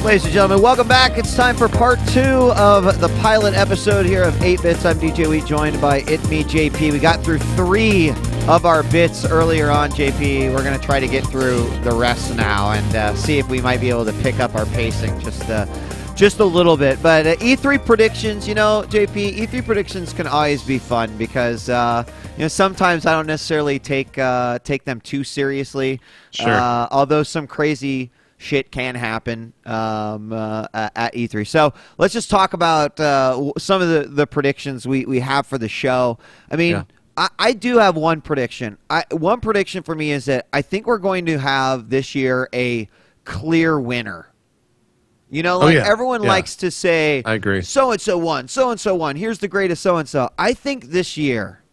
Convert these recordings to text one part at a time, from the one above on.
Ladies and gentlemen, welcome back. It's time for part 2 of the pilot episode here of 8 Bits. I'm djWHEAT, joined by itmeJP. We got through 3 of our bits earlier on, JP. We're going to try to get through the rest now and see if we might be able to pick up our pacing just a little bit. But E3 predictions, you know, JP, E3 predictions can always be fun because, you know, sometimes I don't necessarily take them too seriously. Sure. Although some crazy shit can happen at E3. So let's just talk about some of the predictions we have for the show. I mean, I do have one prediction. One prediction for me is that I think we're going to have this year a clear winner. You know, like everyone likes to say, I agree. So-and-so won, so-and-so won, here's the greatest so-and-so. I think this year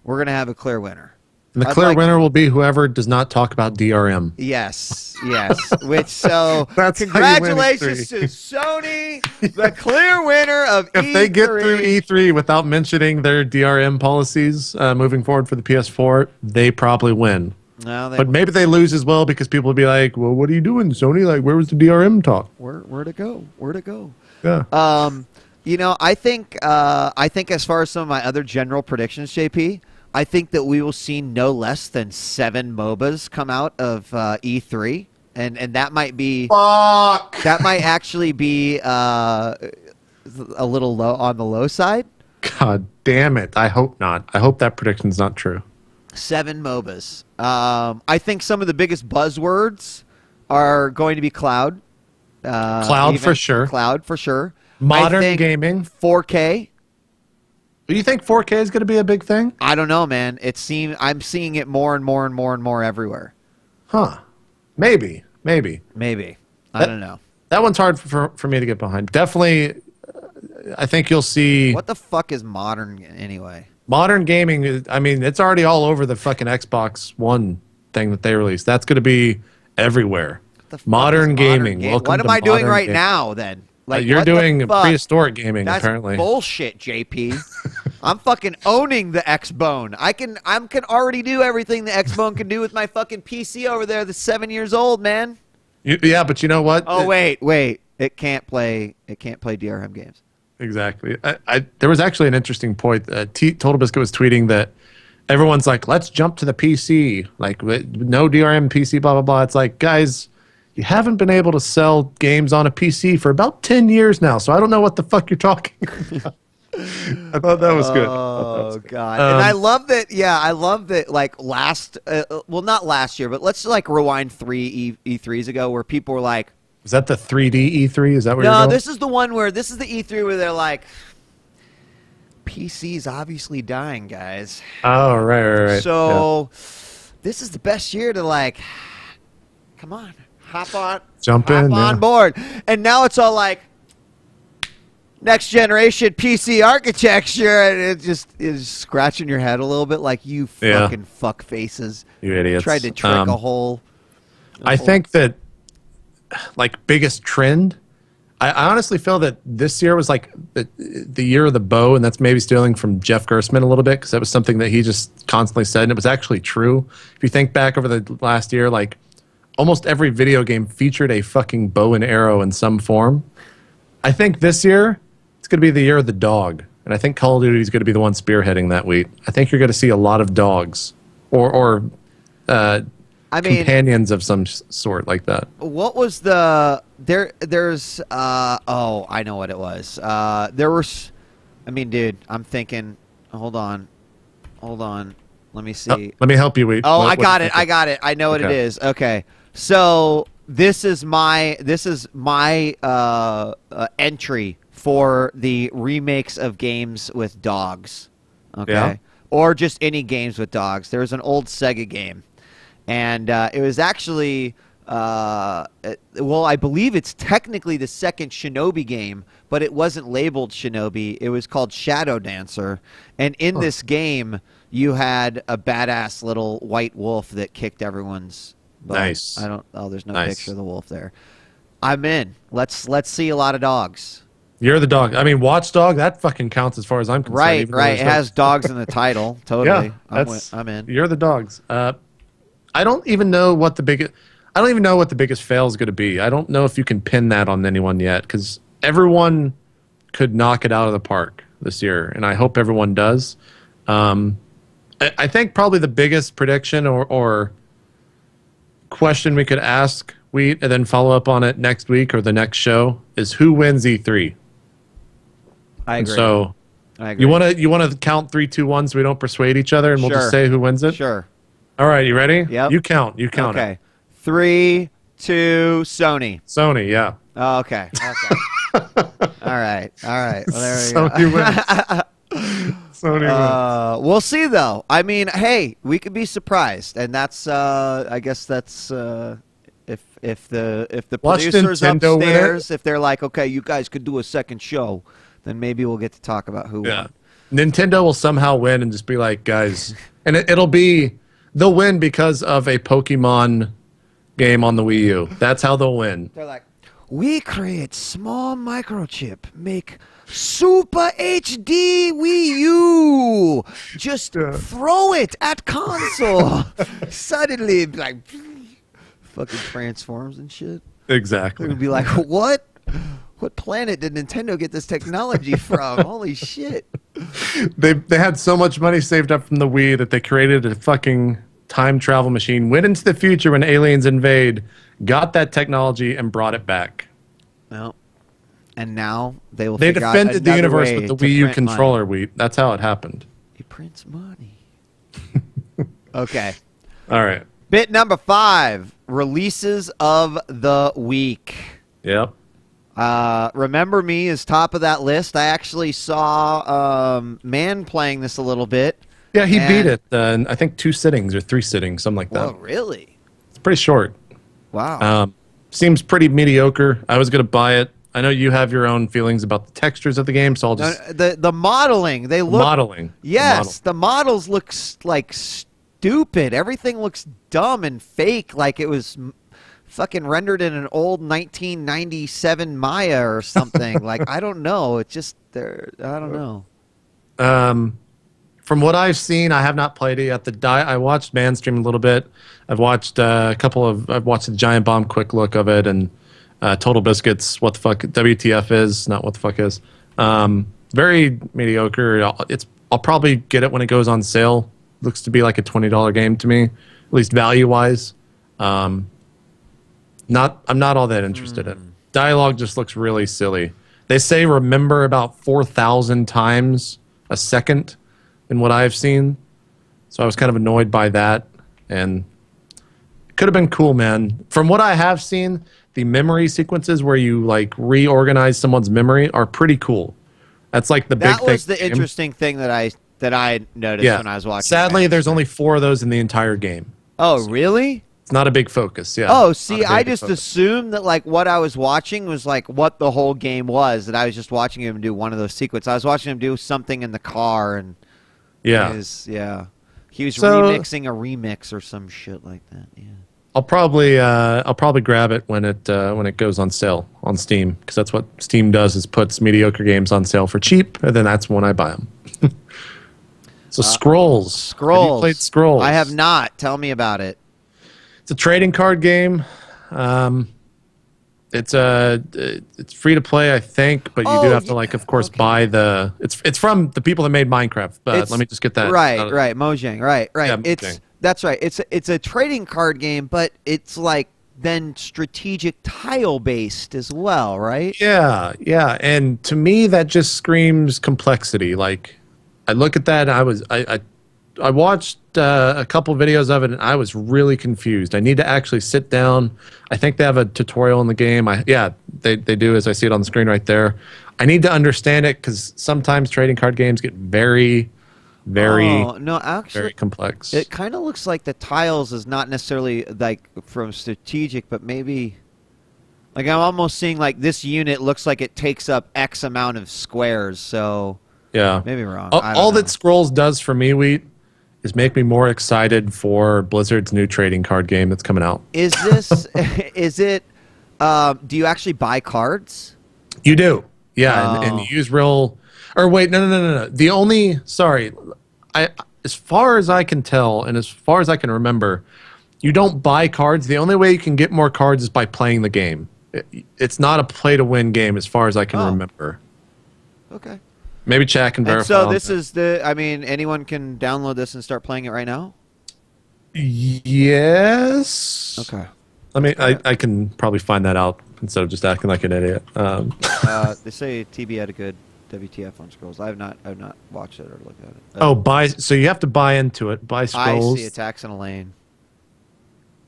we're going to have a clear winner. And the clear winner will be whoever does not talk about DRM. Yes, yes. Which, so, That's congratulations to Sony, the clear winner of E3. If they get through E3 without mentioning their DRM policies moving forward for the PS4, they probably win. No, but maybe they lose as well because people will be like, well, what are you doing, Sony? Like, where was the DRM talk? Where to go? Where to go? Yeah. You know, I think as far as some of my other general predictions, JP, I think that we will see no less than 7 MOBAs come out of E3, and that might be that might actually be a little low on the low side. God damn it! I hope not. I hope that prediction's not true. 7 MOBAs. I think some of the biggest buzzwords are going to be cloud. Cloud for sure. Cloud for sure. Modern gaming. 4K. Do you think 4K is going to be a big thing? I don't know, man. I'm seeing it more and more and more and more everywhere. Huh. Maybe. I don't know. That one's hard for me to get behind. Definitely, I think you'll see... What the fuck is modern anyway? Modern gaming, I mean, it's already all over the fucking Xbox One thing that they released. That's going to be everywhere. Modern gaming. What am I doing right now, then? Like, you're doing prehistoric gaming, That's apparently. Bullshit, JP. I'm fucking owning the X-Bone. I can already do everything the X-Bone can do with my fucking PC over there that's 7 years old, man. Yeah, but you know what? Oh, wait. It can't play DRM games. Exactly. There was actually an interesting point. Total Biscuit was tweeting that everyone's like, let's jump to the PC. Like, no DRM PC, blah, blah, blah. It's like, guys... You haven't been able to sell games on a PC for about 10 years now, so I don't know what the fuck you're talking about. I thought that was good. Oh, God. And I love that, I love that, like, well, not last year, but let's, like, rewind 3 E3s ago where people were like... Is that the 3D E3? Is that where you're No, going? this is the E3 where they're like, PC's obviously dying, guys. Oh, right. So, this is the best year to, like, come on. Hop on board. And now it's all like next generation PC architecture, and it just is scratching your head a little bit like you fucking fuck faces. You idiots. Tried to trick a whole... I think that, like, biggest trend, I honestly feel that this year was like the year of the bow, and that's maybe stealing from Jeff Gerstmann a little bit because that was something that he just constantly said, and it was actually true. If you think back over the last year, like, almost every video game featured a fucking bow and arrow in some form. I think this year, it's going to be the year of the dog. And I think Call of Duty is going to be the one spearheading that week. I think you're going to see a lot of dogs or companions of some sort like that. What was the... There's... oh, I know what it was. There was... I mean, dude, I'm thinking... Hold on. Let me see. Let me help you. I got it. I know what it is. Okay. So this is my entry for the remakes of games with dogs. Okay. Yeah. Or just any games with dogs. There was an old Sega game, and it was actually well, I believe it's technically the second Shinobi game, but it wasn't labeled Shinobi. It was called Shadow Dancer, and in this game, you had a badass little white wolf that kicked everyone's butt. Nice. Oh, there's no picture of the wolf there. I'm in. Let's see a lot of dogs. You're the dog. I mean, Watchdog, that fucking counts as far as I'm concerned. Right. It has dogs in the title. Totally. Yeah, I'm in. You're the dogs. I don't even know what the biggest... I don't even know what the biggest fail is going to be. I don't know if you can pin that on anyone yet, because everyone could knock it out of the park this year, and I hope everyone does. I think probably the biggest prediction or question we could ask Wheat and then follow up on it next week or the next show is who wins E3. I agree. So I agree. you want to count 3, 2, 1 so we don't persuade each other, and we'll just say who wins it. Sure. All right, you ready? Yep. You count. You count. Okay. 3, 2, Sony. Sony, yeah. Oh, okay. All right. Well, there we go. Sony wins. Sony wins. We'll see, though. I mean, hey, we could be surprised, and that's I guess that's if the Watch producers Nintendo win upstairs, if they're like, okay, you guys could do a second show, then maybe we'll get to talk about who won. Nintendo will somehow win and just be like, guys, and they'll win because of a Pokemon game on the Wii U. That's how they'll win. They're like, we create small microchip, make Super HD Wii U. Just throw it at console. Suddenly, like, fucking transforms and shit. Exactly. They're gonna be like, what? What planet did Nintendo get this technology from? Holy shit. They had so much money saved up from the Wii that they created a fucking time travel machine, went into the future when aliens invade, got that technology, and brought it back. Well, and now they will. They defended the universe with the Wii U controller. That's how it happened. It prints money. Okay. All right. Bit number 5: releases of the week. Yep. Remember Me is top of that list. I actually saw Man playing this a little bit. Yeah, he beat it in, I think, 2 sittings or 3 sittings, something like that. Oh, really? It's pretty short. Wow. Seems pretty mediocre. I was going to buy it. I know you have your own feelings about the textures of the game, so I'll just... The modeling. They look... Modeling. Yes, the models look like stupid. Everything looks dumb and fake, like it was fucking rendered in an old 1997 Maya or something. Like, I don't know. It's just... I don't know. From what I've seen, I have not played it yet. I watched Man stream a little bit. I've watched I've watched the Giant Bomb quick look of it, and Total Biscuits, what the fuck WTF is, not what the fuck is. Very mediocre. I'll probably get it when it goes on sale. Looks to be like a $20 game to me, at least value wise. I'm not all that interested in it. Dialogue just looks really silly. They say remember about 4,000 times a second in what I've seen, so I was kind of annoyed by that, and it could have been cool, man. From what I have seen, the memory sequences where you like reorganize someone's memory are pretty cool. That's like the big thing. That was the interesting thing that I noticed when I was watching. Sadly, there's only 4 of those in the entire game. Oh, really? It's not a big focus. Yeah. Oh, see, I just assumed that like what I was watching was like what the whole game was. That I was just watching him do one of those sequences. I was watching him do something in the car and. Yeah. He was remixing a remix or some shit like that. Yeah. I'll probably grab it when it goes on sale on Steam, because that's what Steam does, is puts mediocre games on sale for cheap, and then that's when I buy them. So Scrolls. Have you played Scrolls? I have not. Tell me about it. It's a trading card game. It's free to play, I think, but you do have to, like, of course, buy the. It's from the people that made Minecraft. But let me just get that. Right, Mojang. Right. Yeah, Mojang. That's right. It's a trading card game, but it's like then strategic tile based as well, right? Yeah. And to me, that just screams complexity. Like, I look at that, and I watched a couple videos of it, and I was really confused. I need to actually sit down. I think they have a tutorial in the game. They do, as I see it on the screen right there. I need to understand it, because sometimes trading card games get very complex. It kind of looks like the tiles is not necessarily like from strategic, but maybe like I'm almost seeing like this unit looks like it takes up X amount of squares. So yeah, maybe wrong. All that Scrolls does for me, Wheat, is make me more excited for Blizzard's new trading card game that's coming out. Is this? Is it? Do you actually buy cards? You do, yeah, and you use real. Or wait, no. As far as I can tell, and as far as I can remember, you don't buy cards. The only way you can get more cards is by playing the game. It's not a play-to-win game as far as I can remember. Okay. Maybe chat can verify. And so this is the, I mean, anyone can download this and start playing it right now? Yes. Okay. I mean, I can probably find that out instead of just acting like an idiot. They say TB had a good WTF on Scrolls. I have not watched it or looked at it. So you have to buy into it. Buy Scrolls. I see attacks in a lane.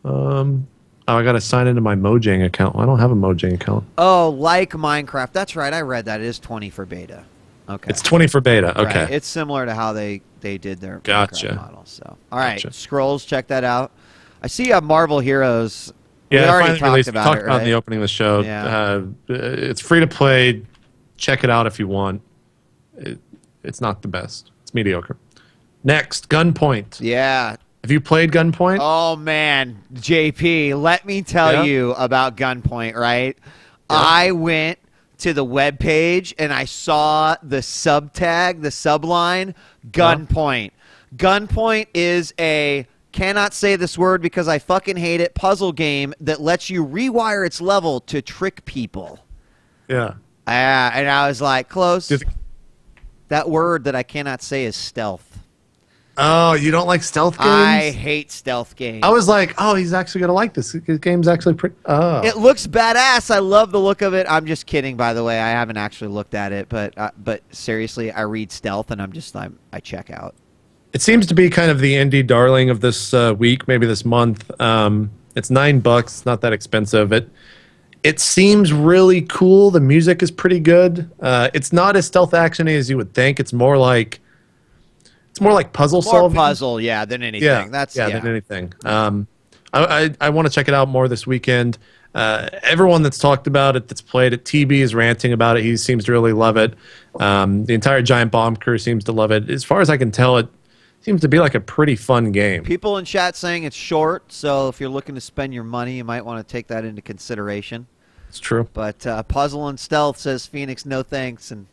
I got to sign into my Mojang account. I don't have a Mojang account. Oh, like Minecraft. That's right. I read that. It is 20 for beta. Okay. It's 20 for beta. Okay. Right. It's similar to how they did their Gotcha. Minecraft model. So, all right, Scrolls. Check that out. I see you have Marvel Heroes. Yeah, we already talked about talked it, about right? in the opening of the show. Yeah. It's free to play. Check it out if you want. It's not the best. It's mediocre. Next, Gunpoint. Yeah. Have you played Gunpoint? Oh, man. JP, let me tell you about Gunpoint, right? Yeah. I went to the webpage and I saw the subtag, the subline, Gunpoint. Gunpoint is a, cannot say this word because I fucking hate it, puzzle game that lets you rewire its level to trick people. Yeah. And I was like, close. That word that I cannot say is stealth. Oh, you don't like stealth games? I hate stealth games. I was like, oh, he's actually going to like this. This game's actually pretty... Oh. It looks badass. I love the look of it. I'm just kidding, by the way. I haven't actually looked at it. But seriously, I read stealth, and I check out. It seems to be kind of the indie darling of this week, maybe this month. It's $9. It's not that expensive. It seems really cool. The music is pretty good. It's not as stealth actiony as you would think. It's more like puzzle solving. More puzzle, yeah, than anything. Yeah, than anything. I want to check it out more this weekend. Everyone that's talked about it, that's played it, TB is ranting about it. He seems to really love it. The entire Giant Bomb crew seems to love it. As far as I can tell, it seems to be like a pretty fun game. People in chat saying it's short, so if you're looking to spend your money, you might want to take that into consideration. It's true. But puzzle and stealth says Phoenix, no thanks, and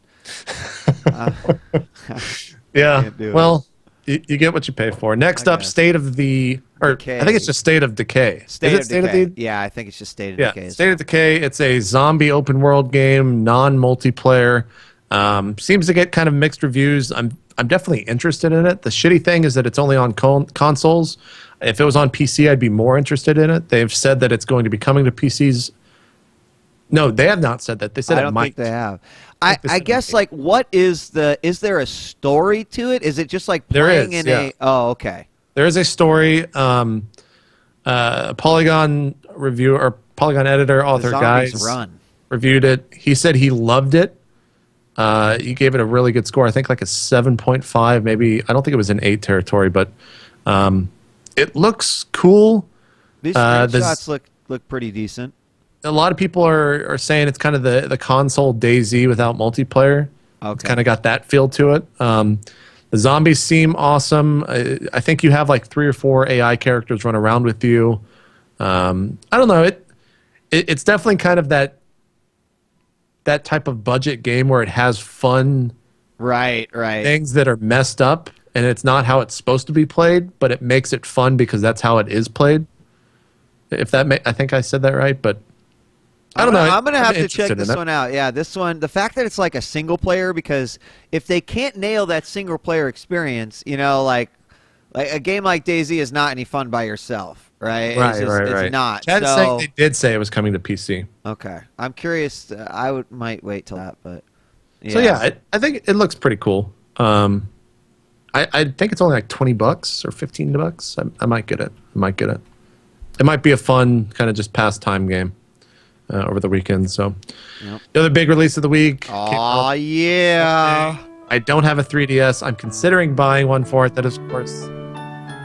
yeah. Well, you get what you pay for. Next up, State of the, or Decay. I think it's just State of Decay. State of Decay. Yeah, I think it's just State of Decay. State of Decay. It's a zombie open world game, non-multiplayer. Seems to get kind of mixed reviews. I'm definitely interested in it. The shitty thing is that it's only on consoles. If it was on PC, I'd be more interested in it. They've said that it's going to be coming to PCs. No, they have not said that. They said I don't think they have. I guess, like, is there a story to it? Is it just like playing oh, okay. There is a story. Polygon review or Polygon editor, author guys reviewed it. He said he loved it. He gave it a really good score. I think like a 7.5, maybe. I don't think it was in 8 territory, but it looks cool. These screenshots look pretty decent. A lot of people are saying it's kind of the console DayZ without multiplayer. Okay. It's kind of got that feel to it. The zombies seem awesome. I think you have like 3 or 4 AI characters run around with you. I don't know. It's definitely kind of that type of budget game where it has fun things that are messed up, and it's not how it's supposed to be played, but it makes it fun because that's how it is played. If that I think I said that right, but I don't know. I'm going to have to check this one out. Yeah, this one, the fact that it's like a single player, because if they can't nail that single player experience, you know, like a game like DayZ is not any fun by yourself, right? It's not. Chad's saying they did say it was coming to PC. Okay. I'm curious. Might wait till that, but yeah. So yeah, I think it looks pretty cool. I think it's only like $20 or $15. I might get it. It might be a fun kind of just pastime game. Over the weekend. So the other big release of the week. Oh yeah. I don't have a 3DS. I'm considering buying one for it. That is, of course,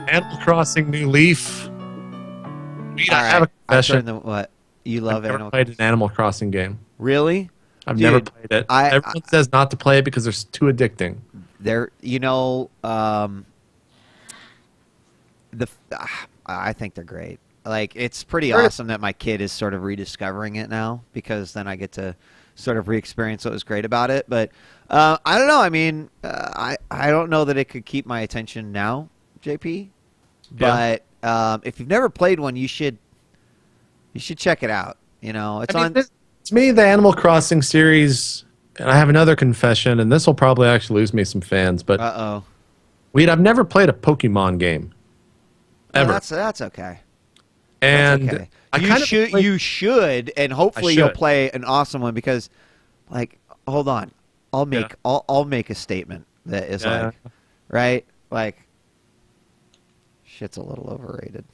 Animal Crossing New Leaf. I have a confession. What? You love I've never played an Animal Crossing game. Really? I've never played it. Everyone says not to play it because they're too addicting. I think they're great. Like, it's pretty awesome that my kid is sort of rediscovering it now, because then I get to sort of re-experience what was great about it. But I don't know. I mean, I don't know that it could keep my attention now, JP. But If you've never played one, you should check it out. You know, it's on. To me, the Animal Crossing series, and I have another confession, and this will probably actually lose me some fans, but I've never played a Pokemon game. Ever. That's okay. And that's okay. You should, and hopefully you'll play an awesome one because, like, hold on, I'll make a statement that is like, right, like, shit's a little overrated.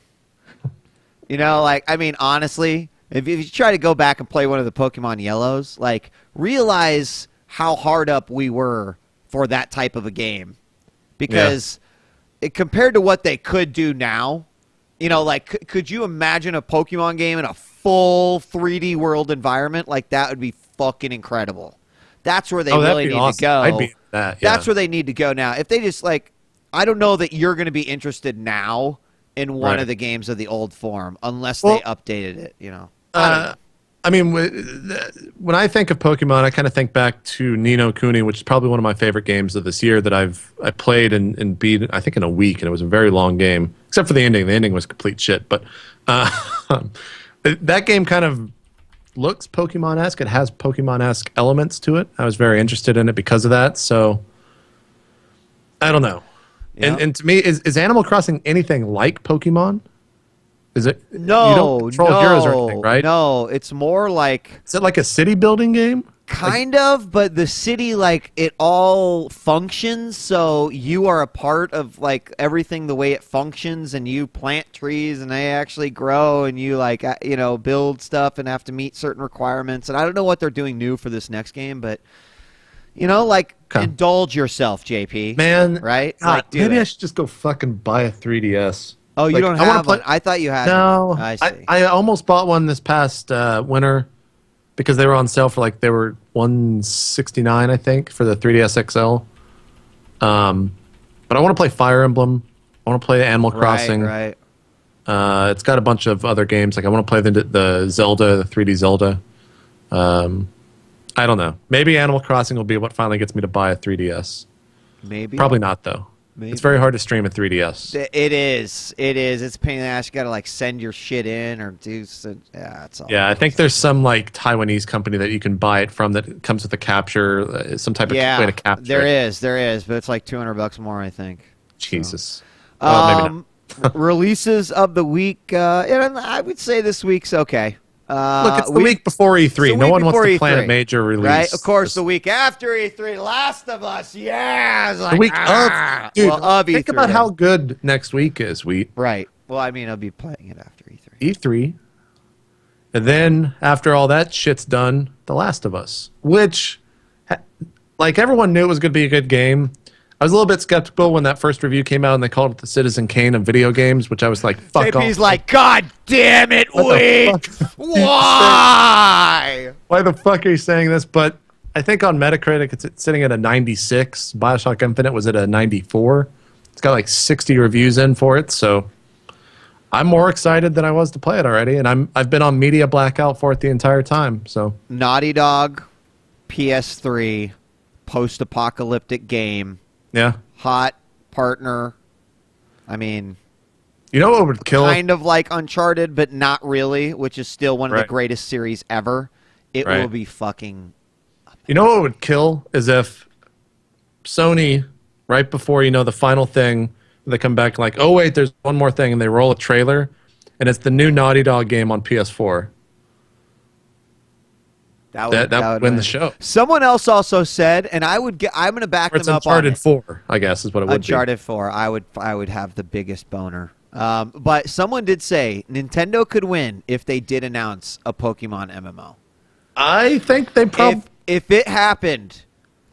You know, like, I mean, honestly, if you try to go back and play one of the Pokemon Yellows, like, realize how hard up we were for that type of a game. Because compared to what they could do now, you know, like, could you imagine a Pokemon game in a full 3D world environment? Like, that would be fucking incredible. That's where they really need to go. I'd be that, yeah. That's where they need to go now. If they just, like, I don't know that you're going to be interested now in one of the games of the old form unless they updated it, you know. I mean, when I think of Pokemon, I kind of think back to Ni no Kuni, which is probably one of my favorite games of this year that I played and beat, I think, in a week, and it was a very long game, except for the ending. The ending was complete shit, but that game kind of looks Pokemon-esque. It has Pokemon-esque elements to it. I was very interested in it because of that, so I don't know. Yep. And to me, is Animal Crossing anything like Pokemon? Is it? No, you don't control heroes or anything, right? No, it's more like... Is it like a city building game? Kind of, but the city, like, it all functions, so you are a part of, like, everything the way it functions, and you plant trees, and they actually grow, and you, like, you know, build stuff and have to meet certain requirements. And I don't know what they're doing new for this next game, but, you know, like, indulge yourself, JP. Man. Right? God, like, maybe I should just go fucking buy a 3DS. Oh, you don't have one? I thought you had one. No. I see. I almost bought one this past winter because they were on sale for, like, they were $169, I think, for the 3DS XL. But I want to play Fire Emblem. I want to play Animal Crossing. Right. It's got a bunch of other games. Like, I want to play the Zelda, the 3D Zelda. I don't know. Maybe Animal Crossing will be what finally gets me to buy a 3DS. Maybe. Probably not, though. Maybe. It's very hard to stream a 3DS. It is. It's a pain in the ass. You got to, like, send your shit in or do some... Yeah, it's all... Yeah, I think there's some, like, Taiwanese company that you can buy it from that comes with a capture, some type of way to capture there is, but it's like $200 more, I think. Jesus. So. Well, maybe not. Releases of the week, and I would say this week's okay. Look, it's the week before E3. No one wants to plan a major release. Right? Of course, the week after E3, Last of Us, yeah! Like, the week of... Dude, of think E3, about how good next week is, Wheat. Right. Well, I mean, I'll be playing it after E3. E3. And then, after all that shit's done, The Last of Us. Which, like, everyone knew it was going to be a good game. I was a little bit skeptical when that first review came out and they called it the Citizen Kane of video games, which I was like, fuck off. JP's like, God damn it, Wheat! Why? Why the fuck are you saying this? But I think on Metacritic it's sitting at a 96. Bioshock Infinite was at a 94. It's got like 60 reviews in for it, so I'm more excited than I was to play it already, and I've been on media blackout for it the entire time. So Naughty Dog, PS3, post-apocalyptic game. Yeah. Hot partner. I mean, you know what would kill? Kind of like Uncharted, but not really, which is still one of the greatest series ever. It will be fucking amazing. You know what would kill is if Sony, right before, you know, the final thing, they come back like, oh, wait, there's one more thing, and they roll a trailer, and it's the new Naughty Dog game on PS4. That would win the show. Someone else also said, and I'm going to back them up on it. Uncharted 4, I guess, is what it would be. Uncharted 4. I would have the biggest boner. But someone did say Nintendo could win if they did announce a Pokemon MMO. I think they probably... If it happened,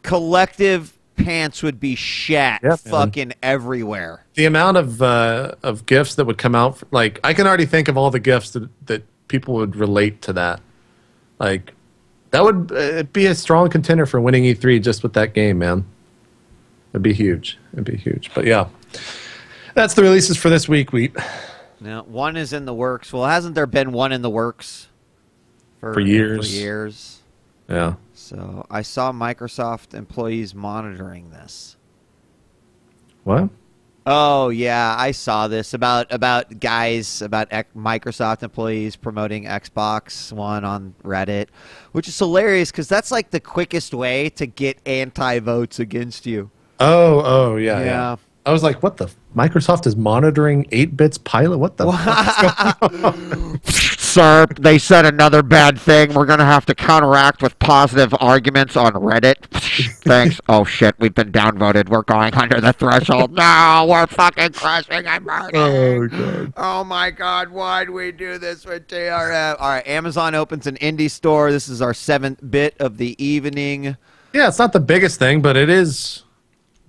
collective pants would be shat fucking everywhere. The amount of GIFs that would come out, like, I can already think of all the GIFs that people would relate to that. Like... That would be a strong contender for winning E3 just with that game, man. It'd be huge. It'd be huge. But yeah, that's the releases for this week, Wheat. Now, one is in the works. Well, hasn't there been one in the works for years? For years. Yeah. So I saw Microsoft employees monitoring this. What? Oh yeah, I saw this about Microsoft employees promoting Xbox One on Reddit, which is hilarious because that's like the quickest way to get anti-votes against you. Oh, yeah, yeah. Yeah. I was like, what the? Microsoft is monitoring 8-Bit's pilot? What the fuck is going on? Sir, they said another bad thing. We're going to have to counteract with positive arguments on Reddit. Thanks. Oh, shit. We've been downvoted. We're going under the threshold. No, we're fucking crushing and burning. Oh, God. Oh, my God. Why'd we do this with TRF? All right. Amazon opens an indie store. This is our 7th bit of the evening. Yeah, it's not the biggest thing, but it is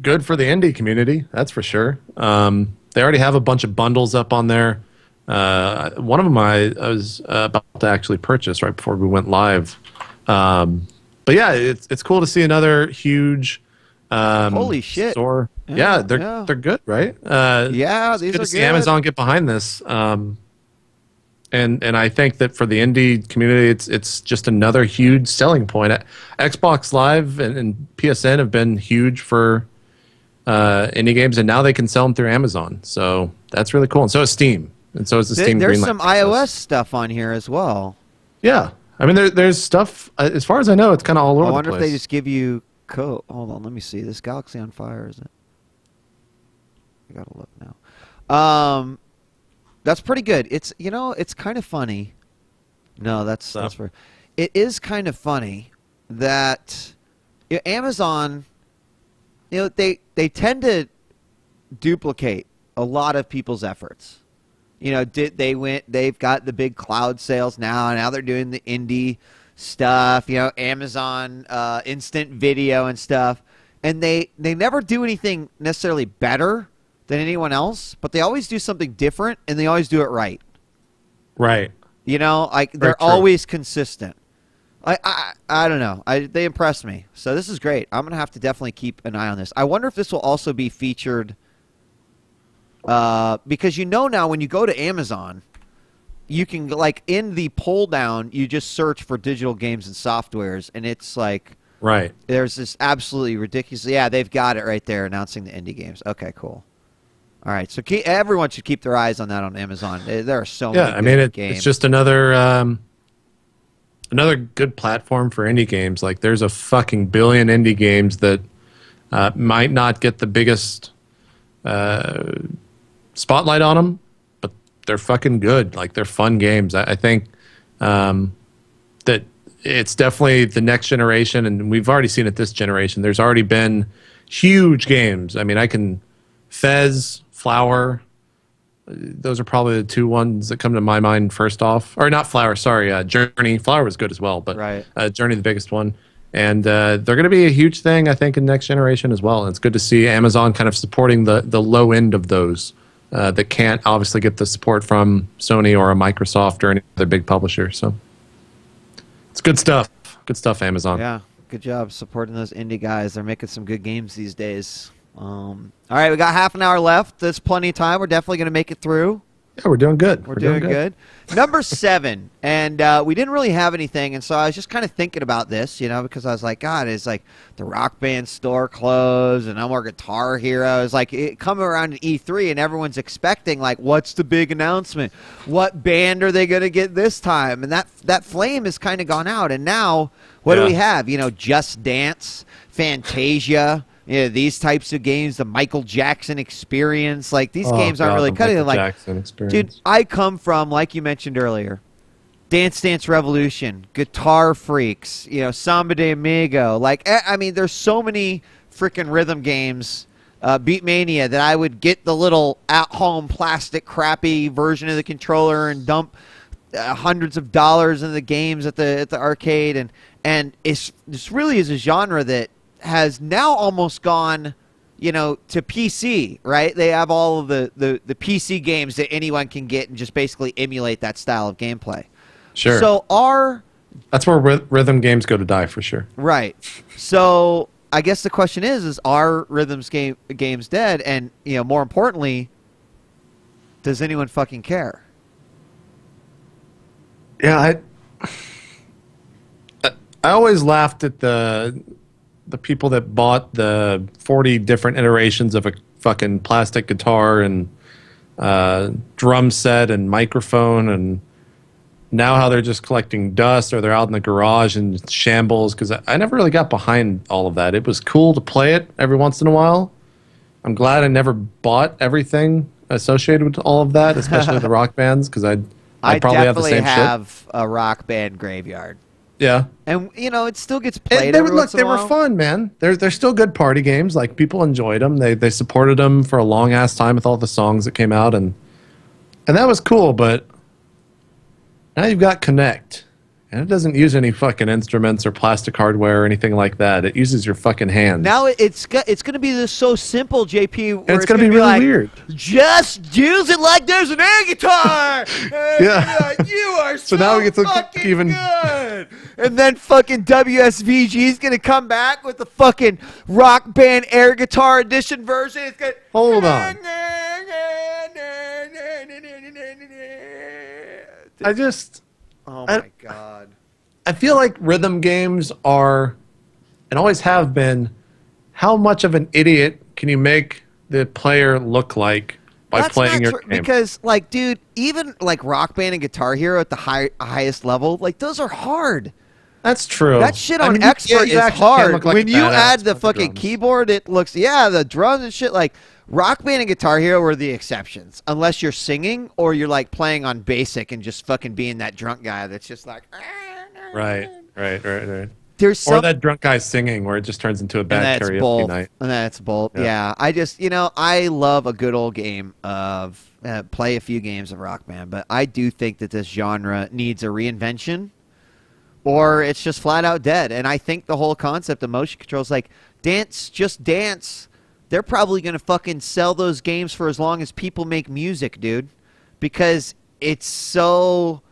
good for the indie community. That's for sure. They already have a bunch of bundles up on there. One of them I was about to actually purchase right before we went live. But yeah, it's cool to see another huge Holy shit store. Yeah, they're good, right? Yeah, these good are to see good. Amazon get behind this. And I think that for the indie community, it's just another huge selling point. Xbox Live and PSN have been huge for indie games, and now they can sell them through Amazon. So that's really cool. And so is Steam. And so is the Steam There's Greenlight some process. iOS stuff on here as well. Yeah. I mean, there's stuff, as far as I know, it's kind of all over I the wonder place. if they just give you code. Hold on, let me see. This Galaxy on Fire, is it? I gotta look now. That's pretty good. It's it's kind of funny. No, that's for. It is kind of funny that Amazon, they tend to duplicate a lot of people's efforts. They've got the big cloud sales now they're doing the indie stuff, Amazon instant video and stuff. And they never do anything necessarily better than anyone else, but they always do something different and they always do it right. Right. They're always consistent. I don't know. They impressed me. So this is great. I'm going to have to definitely keep an eye on this. I wonder if this will also be featured because now when you go to Amazon, you can, in the pull down, you just search for digital games and softwares, and it's like, right. There's this absolutely ridiculous. Yeah, they've got it right there announcing the indie games. Okay, cool. All right, so everyone should keep their eyes on that on Amazon. There are so many good games. It's just another good platform for indie games. Like, there's a fucking billion indie games that might not get the biggest spotlight on them, but they're fucking good. Like, they're fun games. I think that it's definitely the next generation, and we've already seen it this generation. There's already been huge games. I mean, Fez, Flower, those are probably the two ones that come to my mind first off. Or not Flower, sorry, Journey. Flower was good as well, but right. Journey the biggest one. And they're going to be a huge thing, I think, in next generation as well. And it's good to see Amazon kind of supporting the low end of those that can't obviously get the support from Sony or a Microsoft or any other big publisher. So it's good stuff. Good stuff, Amazon. Yeah, good job supporting those indie guys. They're making some good games these days. All right, we got half an hour left. There's plenty of time. We're definitely going to make it through. Yeah, we're doing good. We're doing good. Number 7, and we didn't really have anything, and so I was just kind of thinking about this, because I was like, God, it's like the Rock Band store closed, and no more Guitar Hero. It's like it come around to E3, and everyone's expecting, like, what's the big announcement? What band are they going to get this time? And that flame has kind of gone out, and now what do we have? Just Dance, Fantasia. These types of games, the Michael Jackson Experience, like these games aren't really cutting it. Like, dude, I come from, like you mentioned earlier, Dance Dance Revolution, Guitar Freaks, Samba de Amigo. Like, I mean, there's so many freaking rhythm games, Beatmania, that I would get the little at-home plastic crappy version of the controller and dump hundreds of dollars into the games at the arcade, and this really is a genre that has now almost gone, to PC, right? They have all of the PC games that anyone can get and just basically emulate that style of gameplay. Sure. So that's where rhythm games go to die for sure. Right. So I guess the question is are games dead? And, more importantly, does anyone fucking care? Yeah, I always laughed at the people that bought the 40 different iterations of a fucking plastic guitar and drum set and microphone, and now how they're just collecting dust, or they're out in the garage in shambles, because I never really got behind all of that. It was cool to play it every once in a while. I'm glad I never bought everything associated with all of that, especially the rock bands, because I'd probably have the same shit. I definitely have a Rock Band graveyard. Yeah. And, you know, it still gets played They every once in a while. were fun, man. They're still good party games. Like, people enjoyed them. They supported them for a long-ass time with all the songs that came out, and that was cool, but now you've got Kinect, and it doesn't use any fucking instruments or plastic hardware or anything like that. It uses your fucking hands. Now it's going to be this so simple, JP. And it's going to be really like, weird. Just use it like there's an air guitar. Yeah. You are So now we get to fucking even good. And then fucking WSVG is going to come back with the fucking Rock Band air guitar edition version. It's gonna, Hold on. Oh my God. I feel like rhythm games are, and always have been, how much of an idiot can you make the player look like by playing your game? Because, like, dude, even like Rock Band and Guitar Hero at the highest level, like, those are hard. That's true. That shit on Expert is hard. Like when you add the fucking drums. keyboard, it looks, the drums and shit. Like, Rock Band and Guitar Hero are the exceptions. Unless you're singing or you're, like, playing on basic and just fucking being that drunk guy that's just like... Right. There's or that drunk guy singing where it just turns into a bad karaoke night. And that's both. Yeah. I just, I love a good old game of... play a few games of Rock Band, but I do think that this genre needs a reinvention. Or it's just flat out dead. And I think the whole concept of motion control is like, dance, just dance. They're probably going to fucking sell those games for as long as people make music, dude. Because it's so,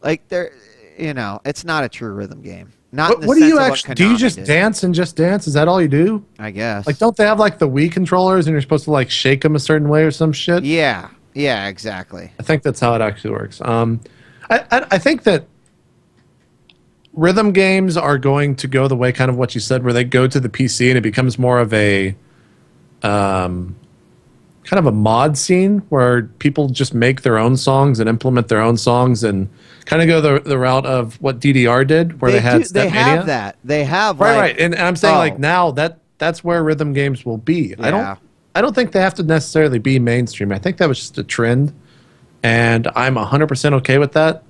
like, they're, it's not a true rhythm game. Not What do you actually, do you just dance and just dance? Is that all you do? I guess. Like, don't they have, like, the Wii controllers and you're supposed to, like, shake them a certain way or some shit? Yeah, exactly. I think that's how it actually works. I think that rhythm games are going to go the way kind of what you said, where they go to the PC and it becomes more of a kind of a mod scene where people just make their own songs and implement their own songs and kind of go the route of what DDR did, where they had Stepmania. They have that. They have right. And I'm saying like now that's where rhythm games will be. Yeah. I don't think they have to necessarily be mainstream. I think that was just a trend, and I'm 100% okay with that.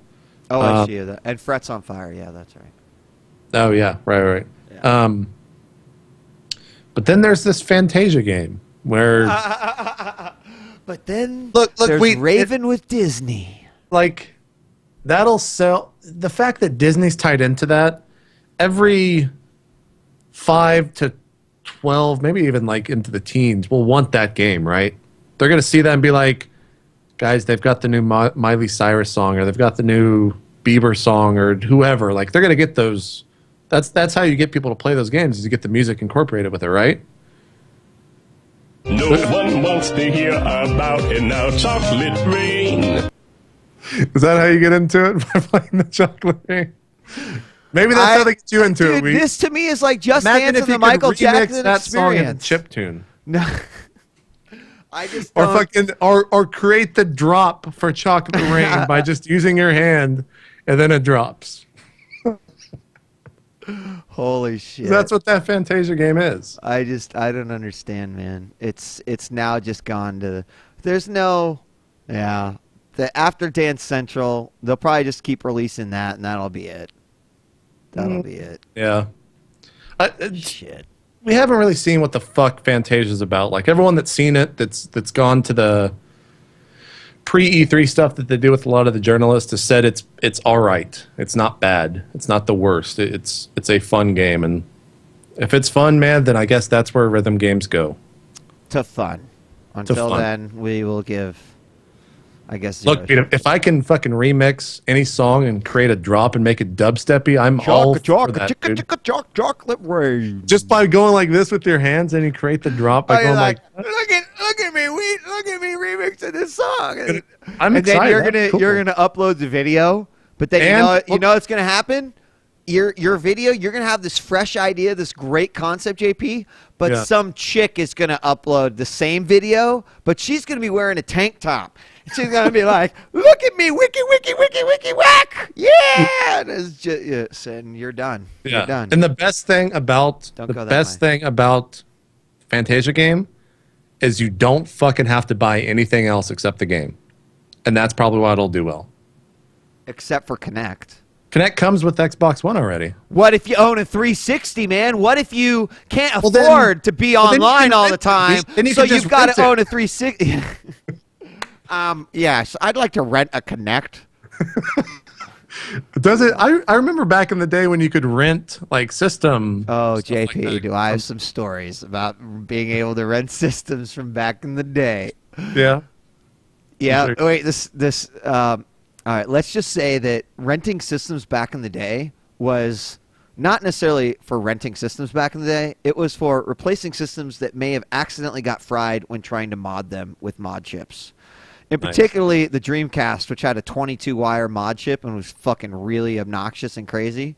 Oh, I see that. And Frets on Fire. Yeah, that's right. Oh, yeah. Right. Yeah. But then there's this Fantasia game where... But then there's Raven with Disney. Like, that'll sell... The fact that Disney's tied into that, every 5 to 12, maybe even like into the teens, will want that game, right? They're going to see that and be like, guys, they've got the new Miley Cyrus song, or they've got the new Bieber song, or whoever. Like, they're going to get those. That's how you get people to play those games, is you get the music incorporated with it, right? No one wants to hear about it now. Chocolate Rain. Is that how you get into it, by playing the Chocolate Rain? Maybe that's how they get you into it. This to me is like Just Dance and the Michael Jackson that song in experience. chiptune. No. I just or create the drop for Chocolate Rain by just using your hand, and then it drops. Holy shit! That's what that Fantasia game is. I don't understand, man. It's now just gone to. There's no, the after Dance Central, they'll probably just keep releasing that, and that'll be it. That'll be it. Yeah. Shit. We haven't really seen what the fuck Fantasia's about. Like, everyone that's seen it, that's gone to the pre-E3 stuff that they do with a lot of the journalists, has said it's all right. It's not bad. It's not the worst. It's a fun game, and if it's fun, man, then I guess that's where rhythm games go. To fun. Until then, we will give, I guess. Look, Peter, if I can fucking remix any song and create a drop and make it dubsteppy, I'm all for that, dude. Chocolate Rain. Just by going like this with your hands, and you create the drop by going like look at me, remixing this song. I'm and excited. Then you're gonna upload the video, but then you know what's gonna happen? your video, you're going to have this fresh idea, this great concept, JP, but Yeah. some chick is going to upload the same video, but she's going to be wearing a tank top. She's going to be like, look at me, wiki, wiki, wiki, wiki, whack. Yeah. And it's just, yes, and you're done. Yeah. You're done. And the best thing about Fantasia game is you don't fucking have to buy anything else except the game. And that's probably why it'll do well. Except for Kinect. Kinect comes with Xbox One already. What if you own a 360, man? What if you can't Well, then- afford to be well, then you online can all rent the it. time? Then you So can just you've got rent to it. own a 360. Yes, I'd like to rent a Kinect. Does it? I remember back in the day when you could rent like system. Oh, stuff like JP, that. do I have some stories about being able to rent systems from back in the day? Yeah. Yeah. Sure. Wait. All right. Let's just say that renting systems back in the day was not necessarily for renting systems back in the day. It was for replacing systems that may have accidentally got fried when trying to mod them with mod chips. And Nice. particularly the Dreamcast, which had a 22-wire mod chip and was fucking really obnoxious and crazy.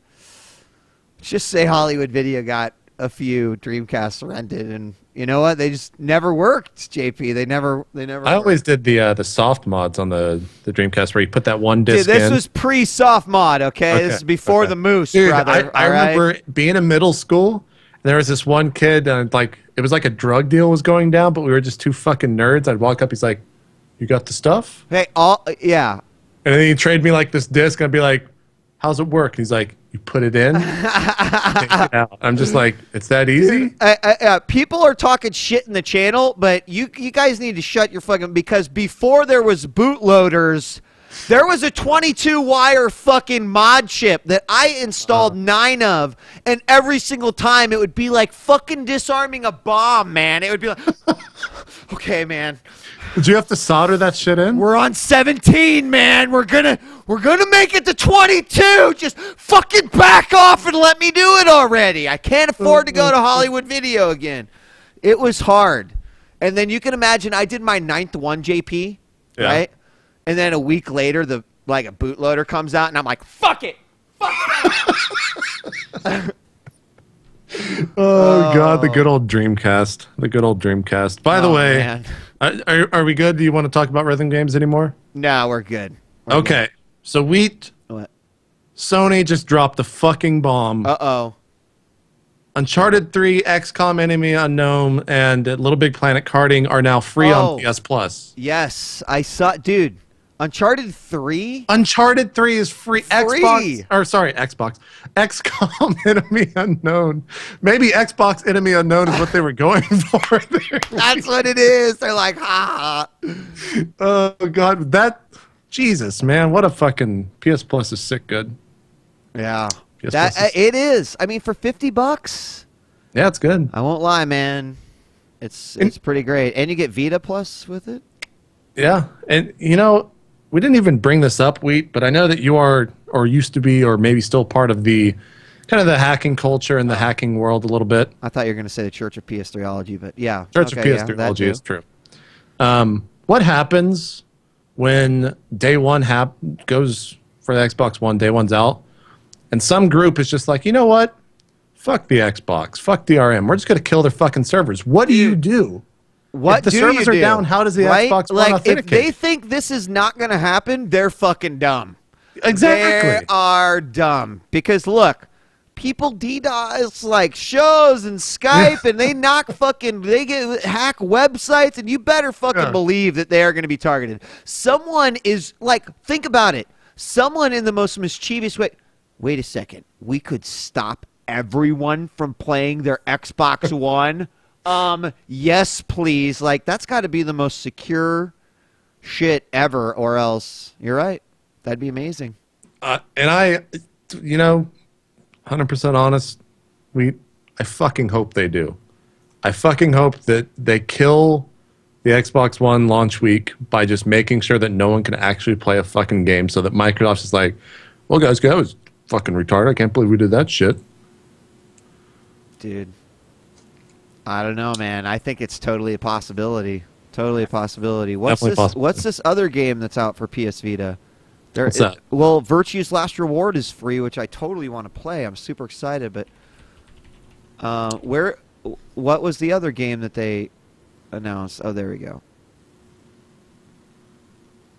Just say Hollywood Video got a few Dreamcasts rented, and you know what? They just never worked, JP. They never I always did the soft mods on the Dreamcast where you put that one disc Dude, this in. was pre-soft mod, okay? This is before the Moose, Dude, brother. I all right? remember being in middle school, and there was this one kid, and like it was like a drug deal was going down, but we were just two fucking nerds. I'd walk up, he's like, "You got the stuff?" Hey, yeah. And then he'd trade me like this disc, and I'd be like, "How's it work?" And he's like, "You put it in, take it out." I'm just like, "It's that easy?" People are talking shit in the channel, but you guys need to shut your fucking, because before there was bootloaders, there was a 22-wire fucking mod chip that I installed 9 of, and every single time it would be like fucking disarming a bomb, man. It would be like, okay, man. Did you have to solder that shit in? We're on 17, man. We're gonna make it to 22. Just fucking back off and let me do it already. I can't afford to go to Hollywood Video again. It was hard. And then you can imagine I did my 9th one, JP, Yeah. right? And then a week later, a bootloader comes out, and I'm like, fuck it. Oh God, the good old Dreamcast. The good old Dreamcast. By the Oh, way, man. are we good? Do you want to talk about rhythm games anymore? No, we're good. We're Okay. So good. What? Sony just dropped a fucking bomb. Uh-oh. Uncharted 3, XCOM Enemy Unknown, and Little Big Planet Karting are now free Oh. on PS Plus. Yes, I saw, dude. Uncharted 3? Uncharted 3 is free. Free. Xbox. XCOM Enemy Unknown. Maybe Xbox Enemy Unknown is what they were going for there. That's what it is. They're like, ha. Oh God, Jesus, man, what a fucking PS Plus is sick good. Yeah. PS Plus is- It is. I mean, for $50, Yeah, it's good. I won't lie, man. It's pretty great. And you get Vita Plus with it? Yeah, and you know, we didn't even bring this up, Wheat, but I know that you are, or used to be, or maybe still part of the kind of the hacking culture and the hacking world a little bit. I thought you were going to say the Church of PS3ology, but yeah. Church okay, of yeah, that PS3ology too. is true. What happens when day one goes for the Xbox One, day one's out, and some group is just like, you know what? Fuck the Xbox. Fuck DRM. We're just going to kill their fucking servers. What do you do? What If the do servers you are do? down, how does the Right? Xbox One Like, if authenticate? they think this is not going to happen, they're fucking dumb. Exactly. They are dumb. Because look, people DDoS like shows and Skype, and they hack websites, and you better fucking believe that they are going to be targeted. Someone is like, think about it. Someone in the most mischievous way. Wait a second. We could stop everyone from playing their Xbox One. Yes, please. Like, that's got to be the most secure shit ever, or else you're right. That'd be amazing. And I, you know, 100% honest, I fucking hope they do. I fucking hope that they kill the Xbox One launch week by just making sure that no one can actually play a fucking game, so that Microsoft is like, well, guys, that was fucking retarded. I can't believe we did that shit. Dude, I don't know, man. I think it's totally a possibility. Totally a possibility. Definitely possible. What's this other game that's out for PS Vita? What's that? Well, Virtue's Last Reward is free, which I totally want to play. I'm super excited, but what was the other game that they announced? Oh, there we go.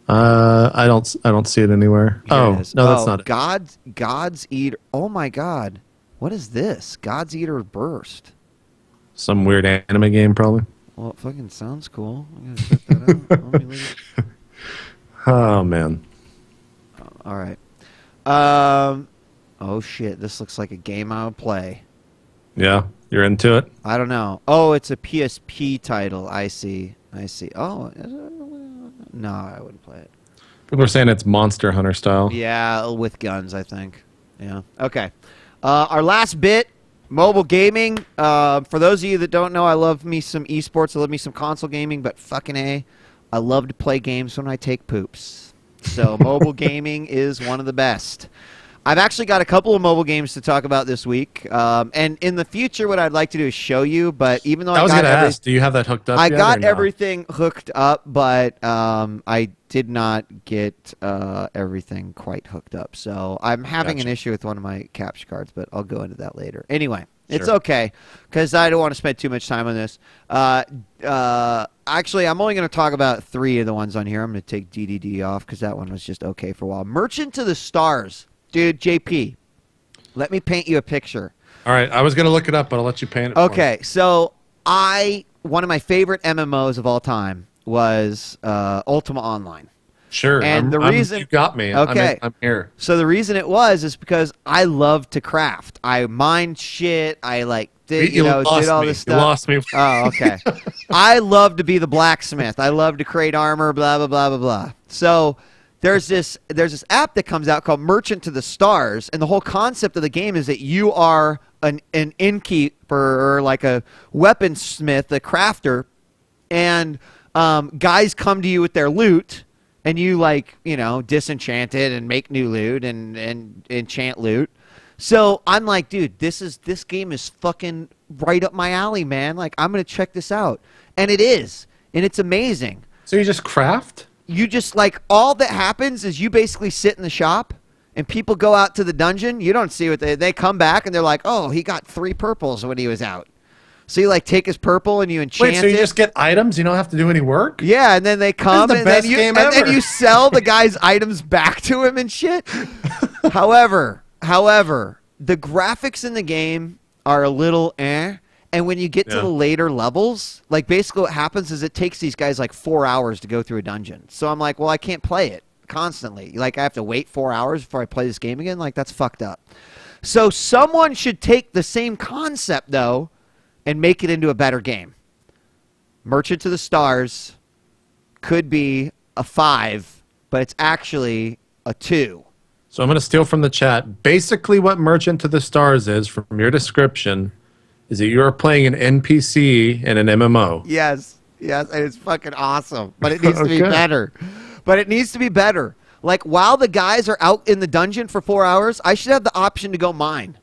I don't see it anywhere. Here it is. No, that's not it. God's Eater. Oh my God, what is this? God's Eater Burst. Some weird anime game, probably. Well, it fucking sounds cool. I'm gonna check that out. Let me leave it. Oh man. All right. Oh shit, this looks like a game I would play. Yeah, you're into it. I don't know. Oh, it's a PSP title. I see. Oh, no, I wouldn't play it. People are saying it's Monster Hunter style. Yeah, with guns, I think. Yeah. Okay. Our last bit, mobile gaming. For those of you that don't know, I love me some esports. I love me some console gaming, but fucking A, I love to play games when I take poops. So mobile gaming is one of the best. I've actually got a couple of mobile games to talk about this week. And in the future, what I'd like to do is show you. But even though I was going to ask, do you have that hooked up? I yet, got or no? everything hooked up, but I did not get everything quite hooked up. So I'm having an issue with one of my capture cards, but I'll go into that later. Anyway, it's okay because I don't want to spend too much time on this. Actually, I'm only going to talk about 3 of the ones on here. I'm going to take DDD off because that one was just okay for a while. Merchant to the Stars. Dude, JP, let me paint you a picture. All right, I was going to look it up, but I'll let you paint it. Okay, so one of my favorite MMOs of all time was Ultima Online. Sure, and the reason you got me. Okay, I'm here. So the reason it was is because I love to craft. I mined shit. I did all this stuff. You lost me. Oh, okay. I love to be the blacksmith. I love to create armor. Blah blah blah blah blah. So there's this app that comes out called Merchant to the Stars, and the whole concept of the game is that you are an innkeeper or like a weaponsmith, a crafter, and guys come to you with their loot. And you disenchant it and make new loot and enchant loot. So I'm like, dude, this game is fucking right up my alley, man. Like, I'm gonna check this out, and it is, and it's amazing. So you just craft? You just all that happens is you basically sit in the shop, and people go out to the dungeon. You don't see what they come back and they're like, oh, he got 3 purples when he was out. So you take his purple and you enchant it. Wait, so you just get items? You don't have to do any work? Yeah, and then they come and then you sell the guy's items back to him and shit. However, the graphics in the game are a little and when you get to the later levels, basically what happens is it takes these guys 4 hours to go through a dungeon. So I'm like, well, I can't play it constantly. I have to wait 4 hours before I play this game again? That's fucked up. So someone should take the same concept, though, and make it into a better game. Merchant to the Stars could be a 5, but it's actually a 2. So I'm going to steal from the chat. Basically what Merchant to the Stars is, from your description, is that you're playing an NPC in an MMO. Yes, and it's fucking awesome. But it needs to be better. While the guys are out in the dungeon for 4 hours, I should have the option to go mine.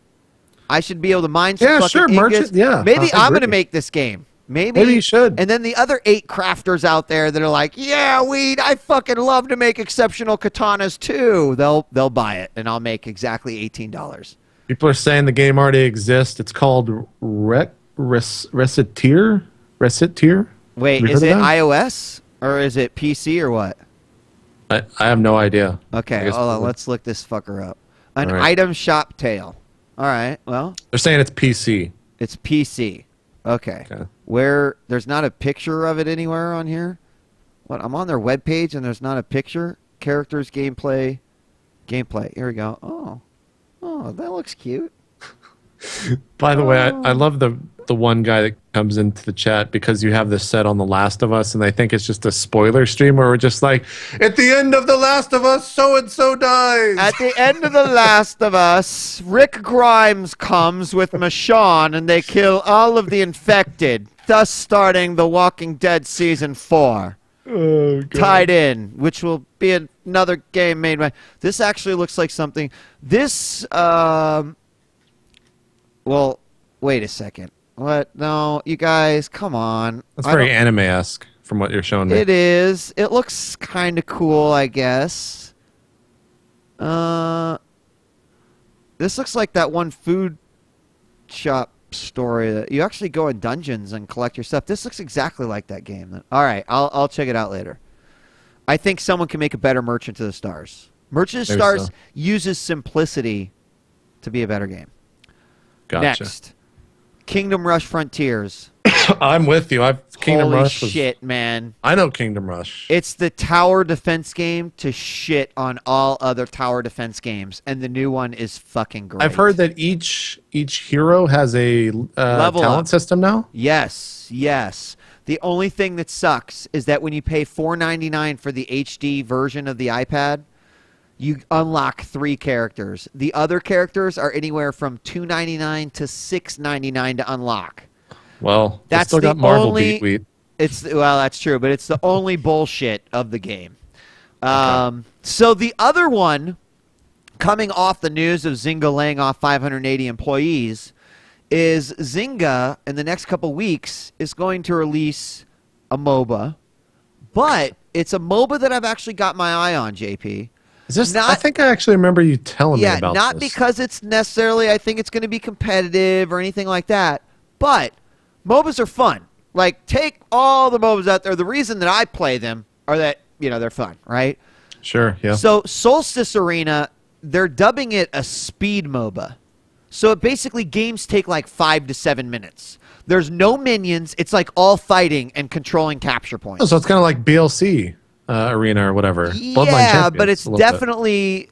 I should be able to mine some fucking ingots. Merchant, Maybe I'm going to make this game. Maybe you should. And then the other 8 crafters out there that are like, yeah, I fucking love to make exceptional katanas too. They'll buy it, and I'll make exactly $18. People are saying the game already exists. It's called Reciteer? Wait, is it iOS or is it PC or what? I have no idea. Okay, hold on. Let's look this fucker up. An item shop tale. All right, well. They're saying it's PC. It's PC. Okay. Where there's not a picture of it anywhere on here? What? I'm on their webpage and there's not a picture? Characters, gameplay. Here we go. Oh, that looks cute. By the way, I love the one guy that comes into the chat because you have this set on The Last of Us, and they think it's just a spoiler stream where we're just like, at the end of The Last of Us, so-and-so dies. At the end of The Last of Us, Rick Grimes comes with Michonne, and they kill all of the infected, thus starting The Walking Dead Season 4. Oh, God. Tied in, which will be another game made by... This actually looks like something... This, well, wait a second. What? No, you guys, come on. That's very anime-esque from what you're showing me. It is. It looks kind of cool, I guess. This looks like that one food shop story that you actually go in dungeons and collect your stuff. This looks exactly like that game. All right, I'll check it out later. I think someone can make a better Merchant of the Stars. Merchant of the Stars uses simplicity to be a better game. Gotcha. Next, Kingdom Rush Frontiers. I'm with you. Kingdom Rush. Holy shit, man. I know Kingdom Rush. It's the tower defense game to shit on all other tower defense games, and the new one is fucking great. I've heard that each hero has a talent system now. Yes, yes. The only thing that sucks is that when you pay $4.99 for the HD version of the iPad, you unlock 3 characters. The other characters are anywhere from $2.99 to $6.99 to unlock. Well, that's still got Marvel beat. Well, that's true, but it's the only bullshit of the game. Okay. So the other one, coming off the news of Zynga laying off 580 employees, is Zynga in the next couple weeks is going to release a MOBA, but it's a MOBA that I've actually got my eye on, JP. Is this? I think I actually remember you telling me about this. Yeah, not because it's necessarily I think it's going to be competitive or anything like that, but MOBAs are fun. Like, take all the MOBAs out there. The reason that I play them are that, they're fun, right? Sure, yeah. So Solstice Arena, they're dubbing it a speed MOBA. So basically games take like 5 to 7 minutes. There's no minions. It's like all fighting and controlling capture points. Oh, so it's kind of like BLC Arena or whatever. Yeah, but it's definitely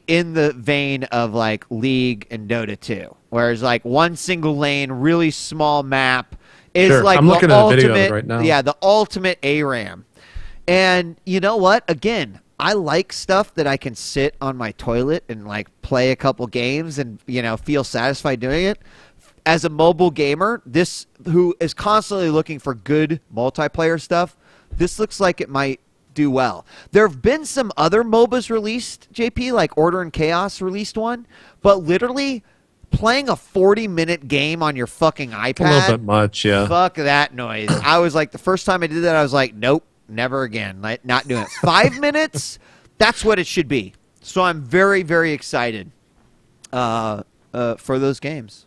in the vein of like League and Dota 2. Whereas like one single lane, really small map is like I'm looking the at ultimate, a video of it right now. Yeah, the ultimate ARAM. And you know what? Again, I like stuff that I can sit on my toilet and like play a couple games and feel satisfied doing it. As a mobile gamer, who is constantly looking for good multiplayer stuff, this looks like it might do well. There have been some other MOBAs released, JP, like Order and Chaos released one, but literally playing a 40-minute game on your fucking iPad. A little bit much, yeah. Fuck that noise. I was like, the first time I did that, I was like, nope, never again. Like, not doing it. 5 minutes, that's what it should be. So I'm very, very excited for those games.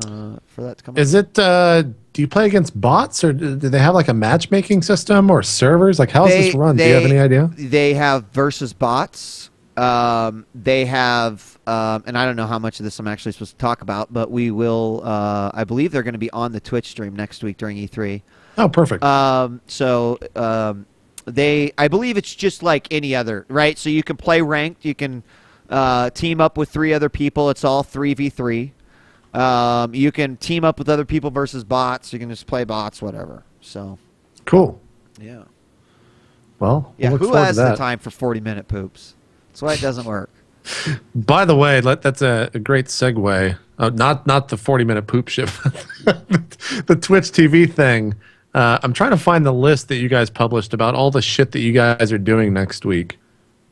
For that to come. Is it? Do you play against bots, or do they have like a matchmaking system or servers? Like, how does this run? Do you have any idea? They have versus bots. They have, and I don't know how much of this I'm actually supposed to talk about, but we will. I believe they're going to be on the Twitch stream next week during E3. Oh, perfect. I believe it's just like any other, right? So you can play ranked. You can team up with 3 other people. It's all 3v3. You can team up with other people versus bots. You can just play bots, whatever. So cool. Yeah. Well, yeah. we'll Who has the time for 40-minute poops? That's why it doesn't work. By the way, that's a great segue. Not the 40-minute poop ship. The Twitch TV thing. I'm trying to find the list that you guys published about all the shit that you guys are doing next week.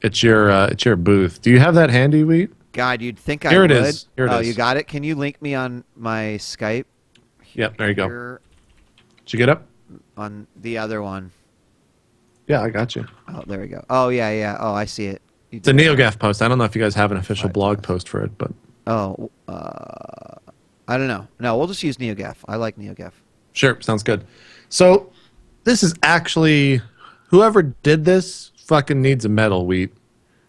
It's your booth. Do you have that handy, Wheat? God, you'd think Here I it would. is. Here it is. You got it? Can you link me on my Skype? Yep, there you go. Did you get up? On the other one. Yeah, I got you. Oh, there we go. Oh, yeah. Oh, I see it. It's a NeoGaf post. I don't know if you guys have an official blog post for it, but... Oh, I don't know. No, we'll just use NeoGaf. I like NeoGaf. Sure, sounds good. So, this is actually... Whoever did this fucking needs a medal, Wheat.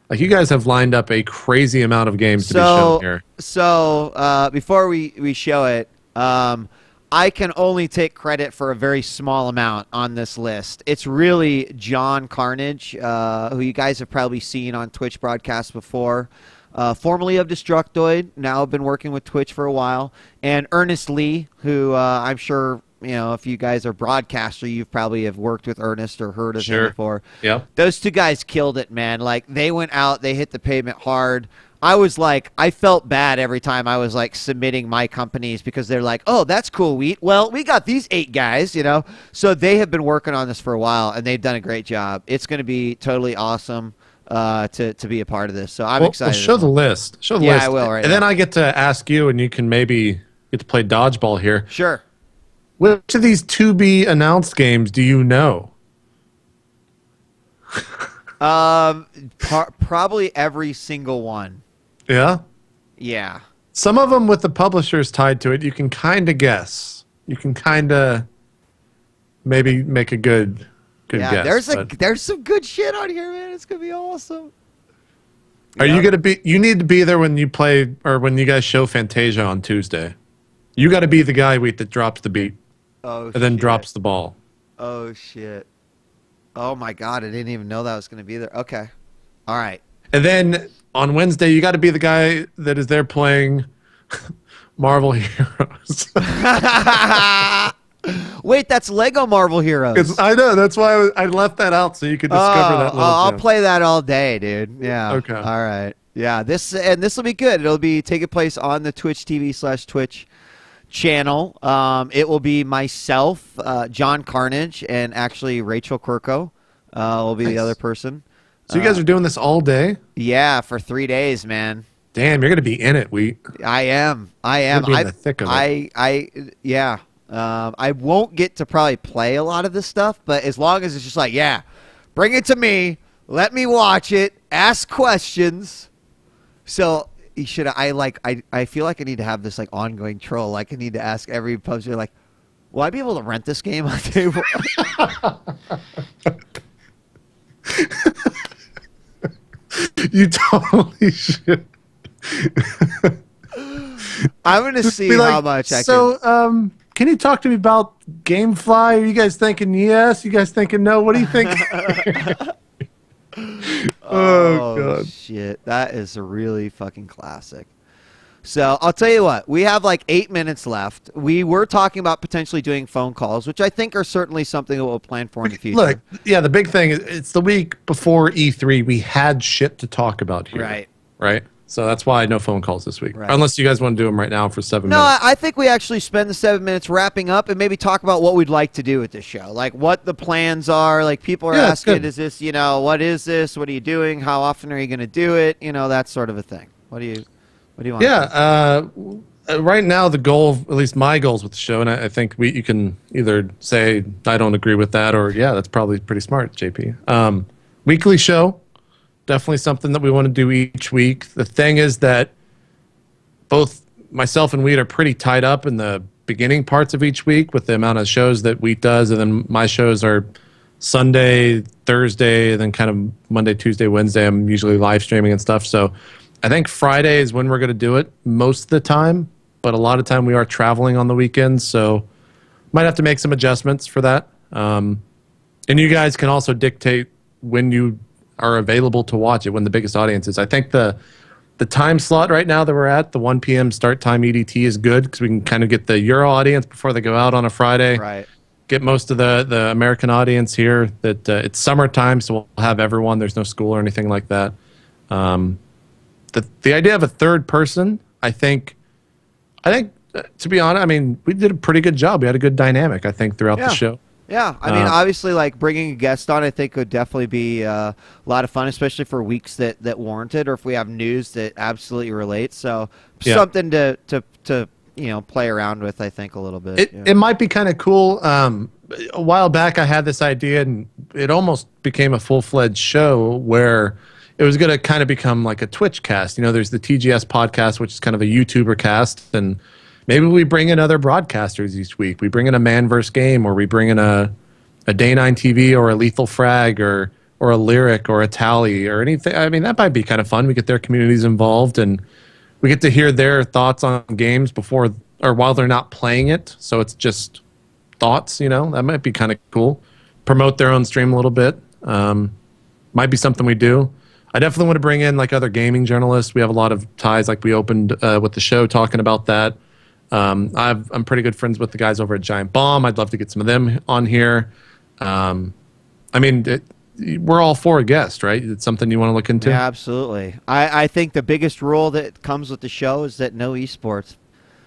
Like, you guys have lined up a crazy amount of games to be shown here. So, before we show it, I can only take credit for a very small amount on this list. It's really John Carnage, who you guys have probably seen on Twitch broadcasts before, formerly of Destructoid, now have been working with Twitch for a while, and Ernest Lee, who I'm sure... if you guys are broadcaster, you probably have worked with Ernest or heard of him before. Yeah. Those 2 guys killed it, man. Like, they went out, they hit the pavement hard. I was like, I felt bad every time I was like submitting my companies because they're like, oh, that's cool, Wheat. Well, we got these 8 guys, So they have been working on this for a while, and they've done a great job. It's going to be totally awesome to be a part of this. So I'm excited. Well, show the list. Show the list. Yeah, I will right And now. then I get to ask you, and you can maybe get to play dodgeball here. Sure. Which of these to-be-announced games do you know? Probably every single one. Yeah. Yeah. Some of them with the publishers tied to it, you can kind of guess. You can kind of maybe make a good guess. There's some good shit on here, man. It's gonna be awesome. Are you gonna be? You need to be there when you play or when you guys show Fantasia on Tuesday. You got to be the guy that drops the beat, and then drops the ball. Oh shit! Oh my god! I didn't even know that was gonna be there. Okay, all right. And then on Wednesday, you got to be the guy that is there playing Marvel Heroes. Wait, that's Lego Marvel Heroes. I know. That's why I left that out so you could discover that. I'll play that all day, dude. Yeah. Okay. All right. Yeah. This will be good. It'll be taking place on the Twitch TV/Twitch channel. It will be myself, John Carnage, and actually Rachel Quirko will be the other person. So you guys are doing this all day? Yeah, for 3 days, man. Damn, you're gonna be in it. I am. You're in the thick of it. Yeah. I won't get to probably play a lot of this stuff, but as long as it's just like, yeah, bring it to me, let me watch it, ask questions. So you should. I feel like I need to have this like ongoing troll. Like I need to ask every publisher, like, will I be able to rent this game on table? You totally should. I'm gonna see how much I can. So, can you talk to me about GameFly? Are you guys thinking yes? You guys thinking no? What do you think? Oh god, shit! That is a really fucking classic. So I'll tell you what, we have like 8 minutes left. We were talking about potentially doing phone calls, which I think are certainly something that we'll plan for in the future. Look, yeah, the big thing is it's the week before E3. We had shit to talk about here. Right. So that's why no phone calls this week. Right. Unless you guys want to do them right now for 7 minutes. No, I think we actually spend the 7 minutes wrapping up and maybe talk about what we'd like to do with this show. Like what the plans are. Like people are asking, is this, what is this? What are you doing? How often are you going to do it? That sort of a thing. What do you want? Yeah. Right now, the goal, at least my goals with the show, and I think you can either say I don't agree with that or, yeah, that's probably pretty smart, JP. Weekly show. Definitely something that we want to do each week. The thing is that both myself and Wheat are pretty tied up in the beginning parts of each week with the amount of shows that Wheat does, and then my shows are Sunday, Thursday, and then kind of Monday, Tuesday, Wednesday. I'm usually live streaming and stuff. So I think Friday is when we're going to do it most of the time, but a lot of time we are traveling on the weekends, so might have to make some adjustments for that. And you guys can also dictate when you are available to watch it, when the biggest audience is. I think the time slot right now that we're at, the 1 p.m. start time EDT, is good because we can kind of get the Euro audience before they go out on a Friday. Right. Get most of the American audience here. That it's summertime, so we'll have everyone. There's no school or anything like that. The idea of a third person, I think, to be honest, I mean, we did a pretty good job. We had a good dynamic, I think, throughout the show. Yeah, I mean, obviously, like bringing a guest on, I think would definitely be a lot of fun, especially for weeks that warrant it, or if we have news that absolutely relates. So something to play around with, I think, a little bit. It might be kind of cool. A while back, I had this idea, and it almost became a full-fledged show where it was going to kind of become like a Twitch cast. There's the TGS podcast, which is kind of a YouTuber cast, and maybe we bring in other broadcasters each week. We bring in a Man vs. Game, or we bring in a Day 9 TV, or a Lethal Frag, or a Lyric, or a Tally, or anything. I mean, that might be kind of fun. We get their communities involved, and we get to hear their thoughts on games before or while they're not playing it. So it's just thoughts, That might be kind of cool. Promote their own stream a little bit. Might be something we do. I definitely want to bring in like other gaming journalists. We have a lot of ties. Like we opened with the show talking about that. I'm pretty good friends with the guys over at Giant Bomb. I'd love to get some of them on here. I mean, we're all for a guest, right? It's something you want to look into? Yeah, absolutely. I think the biggest rule that comes with the show is that no esports.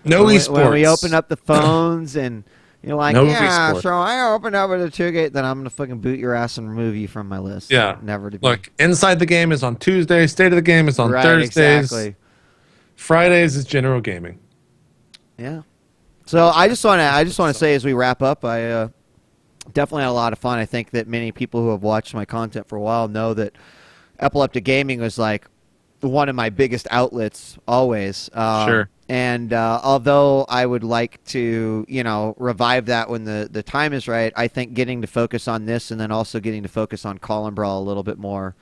No esports. When we open up the phones and you're like, no yeah, esports. So I opened up with a 2-gate, then I'm going to fucking boot your ass and remove you from my list. Yeah. Never to be. Look, Inside the Game is on Tuesday. State of the Game is on Thursdays. Exactly. Fridays is general gaming. Yeah. So I just want to say as we wrap up, I definitely had a lot of fun. I think that many people who have watched my content for a while know that Epileptic Gaming was like one of my biggest outlets always. Sure. And although I would like to, you know, revive that when the time is right, I think getting to focus on this and then also getting to focus on Call and Brawl a little bit more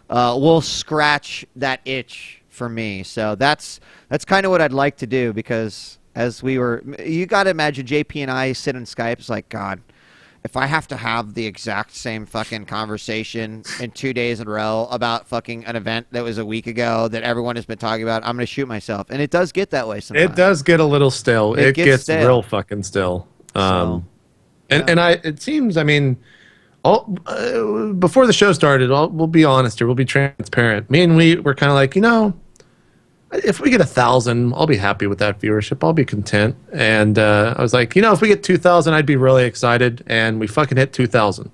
will scratch that itch for me. So that's kind of what I'd like to do, because as you got to imagine JP and I sit on Skype. It's like, God, if I have to have the exact same fucking conversation in 2 days in a row about fucking an event that was a week ago that everyone has been talking about, I'm going to shoot myself. And it does get that way sometimes. It does get a little stale. It gets stale. Real fucking stale. It seems, I mean, before the show started, we'll be honest here. We'll be transparent. Me and we're kind of like, you know, if we get 1,000, I'll be happy with that viewership. I'll be content. And I was like, you know, if we get 2,000, I'd be really excited. And we fucking hit 2,000.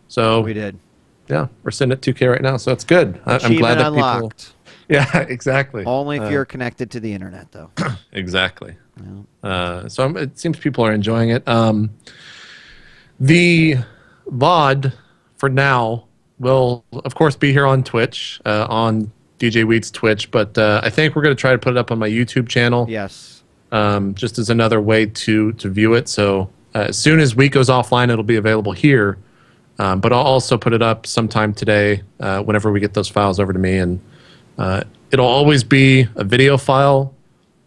So we did. Yeah, we're sitting at 2K right now, so it's good. I'm glad that unlocked. People. Yeah, exactly. Only if you're connected to the internet, though. Exactly. Yeah. It seems people are enjoying it. The VOD for now will, of course, be here on Twitch, on djWHEAT's Twitch, but I think we're going to try to put it up on my YouTube channel. Yes. Just as another way to view it. So as soon as Wheat goes offline, it'll be available here. But I'll also put it up sometime today whenever we get those files over to me. And it'll always be a video file,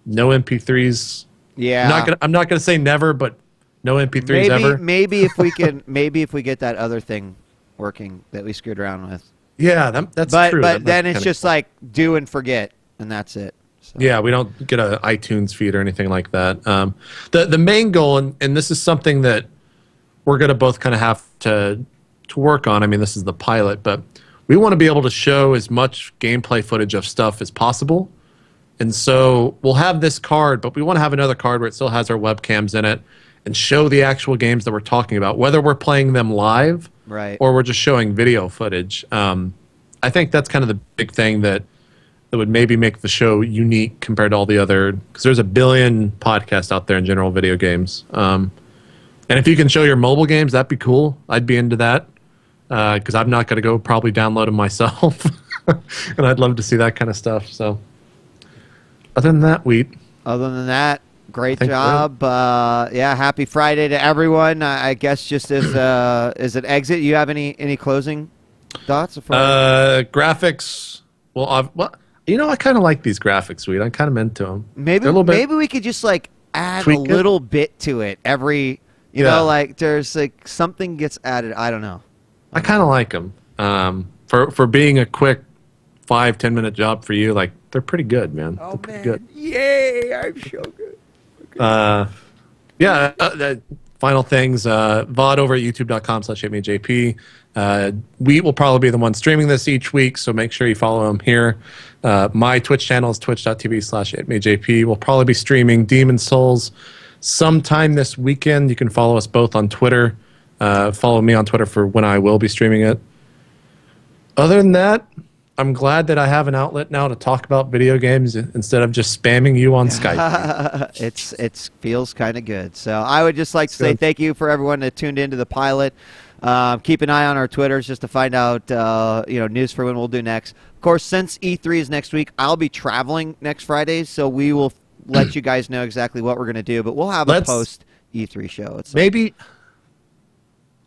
no MP3s. Yeah. I'm not gonna say never, but no MP3s ever. Maybe if we can, maybe if we get that other thing working that we screwed around with. Yeah, that's true. But then it's just like do and forget, and that's it. So. Yeah, we don't get an iTunes feed or anything like that. The main goal, and this is something that we're gonna both kind of have to work on. I mean, this is the pilot, but we want to be able to show as much gameplay footage of stuff as possible. And so we'll have this card, but we want to have another card where it still has our webcams in it and show the actual games that we're talking about, whether we're playing them live or we're just showing video footage. I think that's kind of the big thing that would maybe make the show unique compared to all the other, because there's a billion podcasts out there in general video games. And if you can show your mobile games, that'd be cool. I'd be into that. Because I'm not going to go probably download them myself. And I'd love to see that kind of stuff. So, other than that, Wheat. Other than that, great job. Yeah, happy Friday to everyone. I guess just as an exit, you have any closing thoughts? Graphics. Well, you know, I kind of like these graphics, Wheat. I'm kind of into them. Maybe we could just like add a little bit to it every. You know, like there's like something gets added. I don't know. I kind of like them. For being a quick 5-10 minute job for you, like they're pretty good, man. Oh, they're pretty good. Yay! I'm so good. Final things. VOD over at youtube.com/itmeJP. We will probably be the one streaming this each week, so make sure you follow them here. My Twitch channel is twitch.tv/itmeJP. We'll probably be streaming Demon's Souls sometime this weekend. You can follow us both on Twitter. Follow me on Twitter for when I will be streaming it. Other than that, I'm glad that I have an outlet now to talk about video games instead of just spamming you on Skype. It feels kind of good. So I would just like to say thank you for everyone that tuned into the pilot. Keep an eye on our Twitters just to find out news for when we'll do next. Of course, since E3 is next week, I'll be traveling next Friday, so we will let you guys know exactly what we're going to do. But we'll have a post E3 show. Maybe.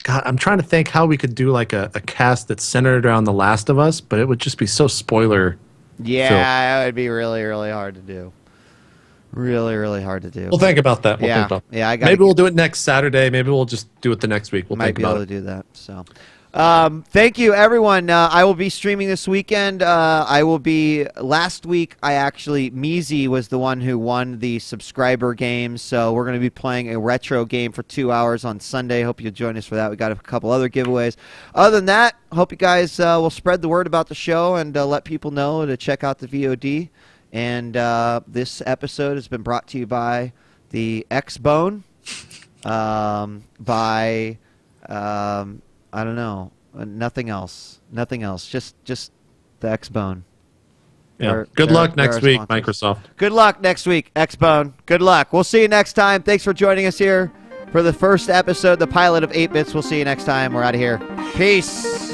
God, I'm trying to think how we could do like a cast that's centered around The Last of Us, but it would just be so spoiler. Yeah, it would be really, really hard to do. Really, really hard to do. We'll think about that. Maybe we'll do it next Saturday. Maybe we'll just do it the next week. We'll might be able to do that. So, thank you, everyone. I will be streaming this weekend. Last week, Meezy was the one who won the subscriber game. So we're going to be playing a retro game for 2 hours on Sunday. Hope you'll join us for that. We got a couple other giveaways. Other than that, hope you guys will spread the word about the show and let people know to check out the VOD. And this episode has been brought to you by the X-Bone, by I don't know, nothing else, just the X-Bone. Yeah. Good luck next week, Microsoft. Good luck next week, X-Bone. Good luck. We'll see you next time. Thanks for joining us here. for the first episode, the pilot of 8 Bits. We'll see you next time. We're out of here. Peace.